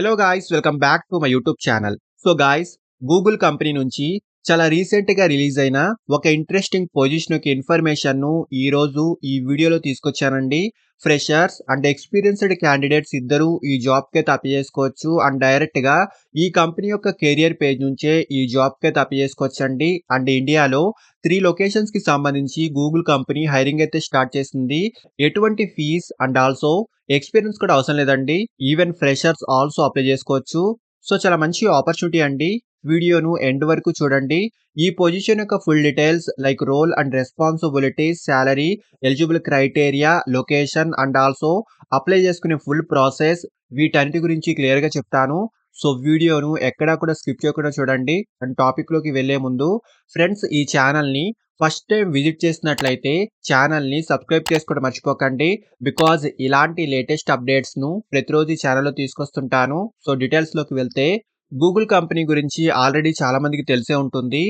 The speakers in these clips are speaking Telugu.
Hello guys, welcome back to my YouTube channel. So guys, Google company నుంచి చాలా రీసెంట్గా రిలీజ్ అయిన ఒక ఇంట్రెస్టింగ్ పొజిషన్ యొక్క ఇన్ఫర్మేషన్ను ఈరోజు ఈ వీడియోలో తీసుకొచ్చానండి. ఫ్రెషర్స్ అండ్ ఎక్స్పీరియన్స్డ్ క్యాండిడేట్స్ ఇద్దరు ఈ జాబ్కి అయితే అప్లై చేసుకోవచ్చు. అండ్ డైరెక్ట్గా ఈ కంపెనీ యొక్క కెరియర్ పేజ్ నుంచే ఈ జాబ్కి అయితే అప్లై చేసుకోవచ్చండి. అండ్ ఇండియాలో 3 లొకేషన్స్కి సంబంధించి గూగుల్ కంపెనీ హైరింగ్ అయితే స్టార్ట్ చేసింది. ఎటువంటి ఫీజ్ అండ్ ఆల్సో ఎక్స్పీరియన్స్ కూడా అవసరం లేదండి. ఈవెన్ ఫ్రెషర్స్ ఆల్సో అప్లై చేసుకోవచ్చు. సో చాలా మంచి ఆపర్చునిటీ అండి. వీడియోను ఎండ్ వరకు చూడండి. ఈ పొజిషన్ యొక్క full details like role and responsibilities, salary, eligible criteria, location and also apply చేసుకునే ఫుల్ ప్రాసెస్ వీటన్నిటి గురించి క్లియర్గా చెప్తాను. సో వీడియోను ఎక్కడా కూడా స్కిప్ చేయకుండా చూడండి. అండ్ టాపిక్లోకి వెళ్లే ముందు ఫ్రెండ్స్, ఈ ఛానల్ని ఫస్ట్ టైం విజిట్ చేసినట్లయితే ఛానల్ని సబ్స్క్రైబ్ చేసుకోవడం మర్చిపోకండి. బికాజ్ ఇలాంటి లేటెస్ట్ అప్డేట్స్ను ప్రతిరోజు ఈ ఛానల్లో తీసుకొస్తుంటాను. సో డీటెయిల్స్లోకి వెళ్తే గూగుల్ కంపెనీ గురించి ఆల్రెడీ చాలా మందికి తెలిసే ఉంటుంది.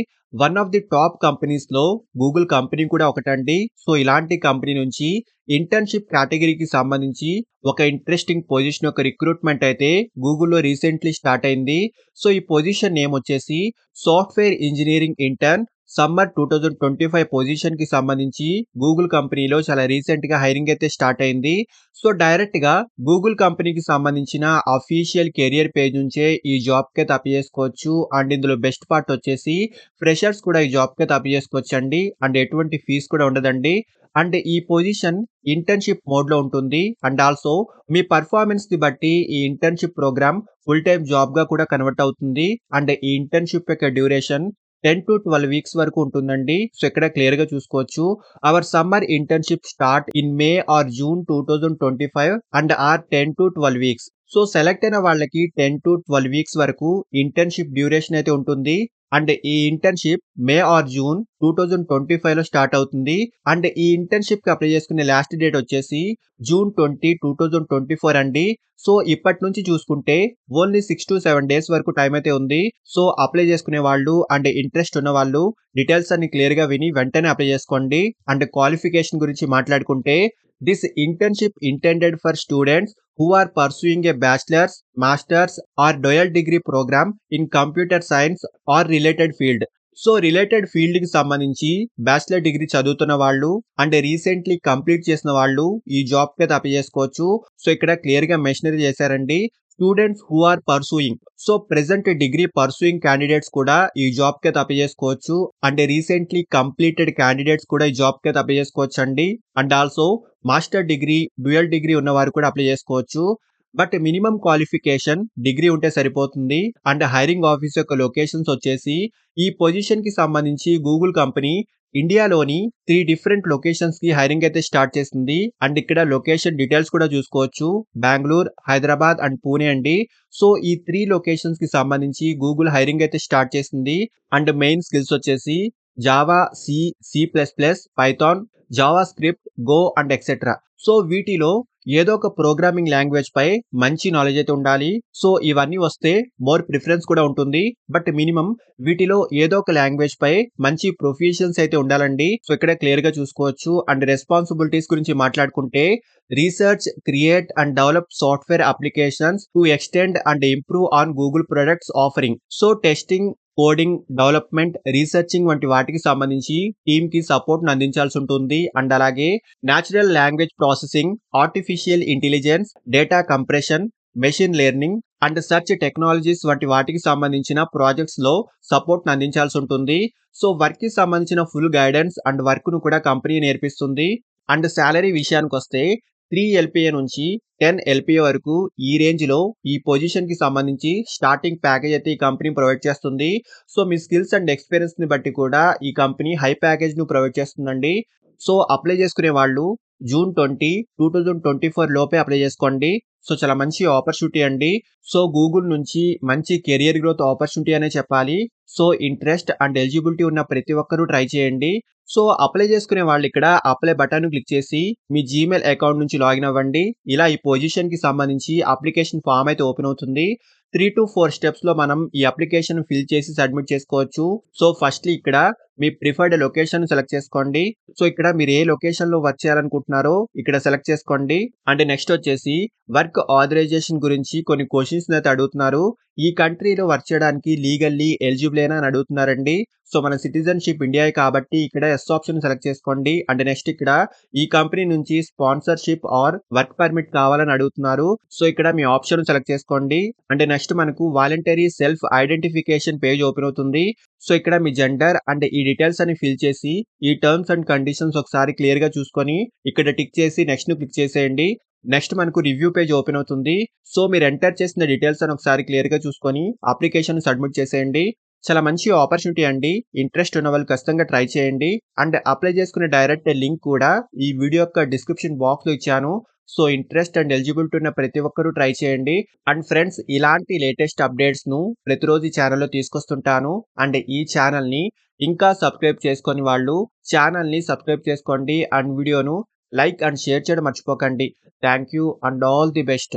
వన్ ఆఫ్ ది టాప్ కంపెనీస్లో గూగుల్ కంపెనీ కూడా ఒకటండి. సో ఇలాంటి కంపెనీ నుంచి ఇంటర్న్షిప్ కేటగిరీకి సంబంధించి ఒక ఇంట్రెస్టింగ్ పొజిషన్ యొక్క రిక్రూట్మెంట్ అయితే గూగుల్లో రీసెంట్లీ స్టార్ట్ అయింది. సో ఈ పొజిషన్ నేమ్ వచ్చేసి software engineering intern summer 2025 position కి సంబంధించి గూగుల్ కంపెనీలో చాలా రీసెంట్ గా హైరింగ్ అయితే స్టార్ట్ అయింది. సో డైరెక్ట్ గా గూగుల్ కంపెనీకి సంబంధించిన అఫీషియల్ కెరియర్ పేజ్ నుంచే ఈ జాబ్ కి అయితే అప్లై చేసుకోవచ్చు. అండ్ ఇందులో బెస్ట్ పార్ట్ వచ్చేసి ఫ్రెషర్స్ కూడా ఈ జాబ్ కి అయితే అప్లై చేసుకోవచ్చు అండి. అండ్ ఎటువంటి ఫీజు కూడా ఉండదండి. అండ్ ఈ పొజిషన్ ఇంటర్న్షిప్ మోడ్ లో ఉంటుంది. అండ్ ఆల్సో మీ పర్ఫార్మెన్స్ ని బట్టి ఈ internship program full time job గా కూడా కన్వర్ట్ అవుతుంది. అండ్ ఈ ఇంటర్న్షిప్ యొక్క డ్యూరేషన్ 10 to 12 వీక్స్ వరకు ఉంటుందండి. సో ఇక్కడ క్లియర్ గా చూసుకోవచ్చు. Our summer internship start in May or June 2025 and are 10 to 12 weeks. So select అయిన వాళ్ళకి 10 to 12 వీక్స్ వరకు ఇంటర్న్షిప్ డ్యూరేషన్ అయితే ఉంటుంది. అండ్ ఈ ఇంటర్న్షిప్ మే ఆర్ జూన్ 2025 లో స్టార్ట్ అవుతుంది. అండ్ ఈ ఇంటర్న్షిప్ కి అప్లై చేసుకునే లాస్ట్ డేట్ వచ్చేసి జూన్ 20, 2024 అండి. సో ఇప్పటి నుంచి చూసుకుంటే ఓన్లీ 6 to 7 డేస్ వరకు టైం అయితే ఉంది. సో అప్లై చేసుకునే వాళ్ళు అండ్ ఇంట్రెస్ట్ ఉన్న వాళ్ళు డీటెయిల్స్ అన్ని క్లియర్ గా విని వెంటనే అప్లై చేసుకోండి. అండ్ క్వాలిఫికేషన్ గురించి మాట్లాడుకుంటే this internship intended for students who are pursuing a bachelor's, master's or dual degree program in computer science or related field. So related field కి సంబంధించి బ్యాచిలర్ డిగ్రీ చదువుతున్న వాళ్ళు అండ్ రీసెంట్లీ కంప్లీట్ చేసిన వాళ్ళు ఈ జాబ్ కి అప్లై చేసుకోవచ్చు. సో ఇక్కడ క్లియర్ గా మెన్షన్ చేశారండి, students who are pursuing. So present degree pursuing candidates కూడా ఈ జాబ్ కి అప్లై చేసుకోవచ్చు. అండ్ రీసెంట్లీ కంప్లీటెడ్ క్యాండిడేట్స్ కూడా ఈ జాబ్ కి అప్లై చేసుకోవచ్చు అండి. And also master degree, dual degree ఉన్న వారు కూడా అప్లై చేసుకోవచ్చు. బట్ మినిమం క్వాలిఫికేషన్ డిగ్రీ ఉంటే సరిపోతుంది. అండ్ హైరింగ్ ఆఫీస్ యొక్క లొకేషన్స్ వచ్చేసి ఈ పొజిషన్ కి సంబంధించి గూగుల్ కంపెనీ ఇండియాలోని 3 డిఫరెంట్ లొకేషన్స్ కి హైరింగ్ అయితే స్టార్ట్ చేసింది. అండ్ ఇక్కడ లొకేషన్ డీటెయిల్స్ కూడా చూసుకోవచ్చు. బెంగళూరు, హైదరాబాద్ అండ్ పూణే అండి. సో ఈ 3 లొకేషన్స్ కి సంబంధించి గూగుల్ హైరింగ్ అయితే స్టార్ట్ చేసింది. అండ్ మెయిన్ స్కిల్స్ వచ్చేసి Java, C, C++, Python, JavaScript, Go and etcetera. So వీటిలో ఏదో ఒక ప్రోగ్రామింగ్ లాంగ్వేజ్ పై మంచి నాలెడ్జ్ అయితే ఉండాలి. సో ఇవన్నీ వస్తే మోర్ ప్రిఫరెన్స్ కూడా ఉంటుంది. బట్ మినిమం వీటిలో ఏదో ఒక లాంగ్వేజ్ పై మంచి ప్రొఫిషియన్స్ అయితే ఉండాలండి. సో ఇక్కడ క్లియర్ గా చూసుకోవచ్చు. అండ్ రెస్పాన్సిబిలిటీస్ గురించి మాట్లాడుకుంటే research, create and develop software applications to extend and improve on Google products offering. So testing, coding, development, researching వంటి వాటికి సంబంధించి టీమ్ కి సపోర్ట్ అందించాల్సి ఉంటుంది. అండ్ అలాగే natural language processing, artificial intelligence, data compression, machine learning and search technologies వంటి వాటికి సంబంధించిన ప్రాజెక్ట్స్ లో సపోర్ట్ అందించాల్సి ఉంటుంది. సో వర్క్ కి సంబంధించిన ఫుల్ గైడెన్స్ అండ్ వర్క్ ను కూడా కంపెనీ నేర్పిస్తుంది. అండ్ సాలరీ విషయానికి వస్తే 3 LPA నుంచి 10 LPA వరకు ఈ రేంజ్ లో ఈ పొజిషన్ కి సంబంధించి స్టార్టింగ్ ప్యాకేజ్ అయితే ఈ కంపెనీ ప్రొవైడ్ చేస్తుంది. So me skills and experience ని బట్టి కూడా ఈ కంపెనీ హై ప్యాకేజ్ ను ప్రొవైడ్ చేస్తుందండి. సో అప్లై చేసుకునే వాళ్ళు జూన్ 20, 2024 లోపే అప్లై చేసుకోండి. సో చాలా మంచి ఆపర్చునిటీ అండి. సో గూగుల్ నుంచి మంచి కెరియర్ గ్రోత్ ఆపర్చునిటీ అనే చెప్పాలి. సో ఇంట్రెస్ట్ అండ్ ఎలిజిబిలిటీ ఉన్న ప్రతి ఒక్కరూ ట్రై చేయండి. సో అప్లై చేసుకునే వాళ్ళు ఇక్కడ అప్లై బటన్ క్లిక్ చేసి మీ జీమెయిల్ అకౌంట్ నుంచి లాగిన్ అవ్వండి. ఇలా ఈ పొజిషన్ కి సంబంధించి అప్లికేషన్ ఫామ్ అయితే ఓపెన్ అవుతుంది. 3-4 స్టెప్స్‌లో మనం ఈ అప్లికేషన్ ఫిల్ చేసి సబ్మిట్ చేసుకోవచ్చు. సో, ఫస్ట్‌లీ ఇక్కడ మీ ప్రిఫర్డ్ లొకేషన్ సెలెక్ట్ చేసుకోండి. సో, ఇక్కడ మీరు ఏ లొకేషన్‌లో వర్క్ చేయాలనుకుంటున్నారో ఇక్కడ సెలెక్ట్ చేసుకోండి. అండ్ నెక్స్ట్ వచ్చేసి వర్క్ ఆథరైజేషన్ గురించి కొన్ని క్వెషన్స్‌నైతే అడుగుతున్నారు. ఈ కంట్రీలో వర్క్ చేయడానికి లీగల్లీ ఎలిజిబులేనా అని అడుగుతున్నారండి. సో, మన సిటిజన్‌షిప్ ఇండియాయే కాబట్టి ఇక్కడ యెస్ ఆప్షన్ సెలెక్ట్ చేసుకోండి. అండ్ నెక్స్ట్ ఇక్కడ ఈ కంపెనీ నుంచి స్పాన్సర్‌షిప్ ఆర్ వర్క్ పర్మిట్ కావాలని అడుగుతున్నారు. సో, ఇక్కడ మీ ఆప్షన్ సెలెక్ట్ చేసుకోండి. అంటే నెక్స్ట్ మనకు voluntary self identification page open అవుతుంది. సో, ఇక్కడ మీ జెండర్ అండ్ ఈ డీటెయిల్స్ అన్ని ఫిల్ చేసి ఈ టర్మ్స్ అండ్ కండిషన్స్ ఒకసారి క్లియర్‌గా చూసుకొని ఇక్కడ టిక్ చేసి నెక్స్ట్‌ని క్లిక్ చేసేయండి. నెక్స్ట్ మనకు రివ్యూ పేజ్ ఓపెన్ అవుతుంది. సో, మీరు ఎంటర్ చేసిన డీటెయిల్స్ అని ఒకసారి క్లియర్‌గా చూసుకొని అప్లికేషన్ సబ్మిట్ చేసేయండి. చాలా మంచి ఆపర్చునిటీ అండి. ఇంట్రెస్ట్ ఉన్న వాళ్ళు ఖచ్చితంగా ట్రై చేయండి. అండ్ అప్లై చేసుకునే డైరెక్ట్ లింక్ కూడా ఈ వీడియో యొక్క డిస్క్రిప్షన్ బాక్స్‌లో ఇచ్చాను. సో, ఇంట్రెస్ట్ అండ్ ఎలిజిబిలిటీ ఉన్న ప్రతి ఒక్కరు ట్రై చేయండి. అండ్ ఫ్రెండ్స్ ఇలాంటి లేటెస్ట్ అప్డేట్స్‌ను ప్రతిరోజు ఈ ఛానెల్‌లో తీసుకొస్తుంటాను. అండ్ ఈ ఛానెల్‌ని ఇంకా సబ్స్క్రైబ్ చేసుకోని వాళ్ళు ఛానెల్‌ని సబ్స్క్రైబ్ చేసుకోండి. అండ్ వీడియోను లైక్ అండ్ షేర్ చేయడం మర్చిపోకండి. Thank you and all the best.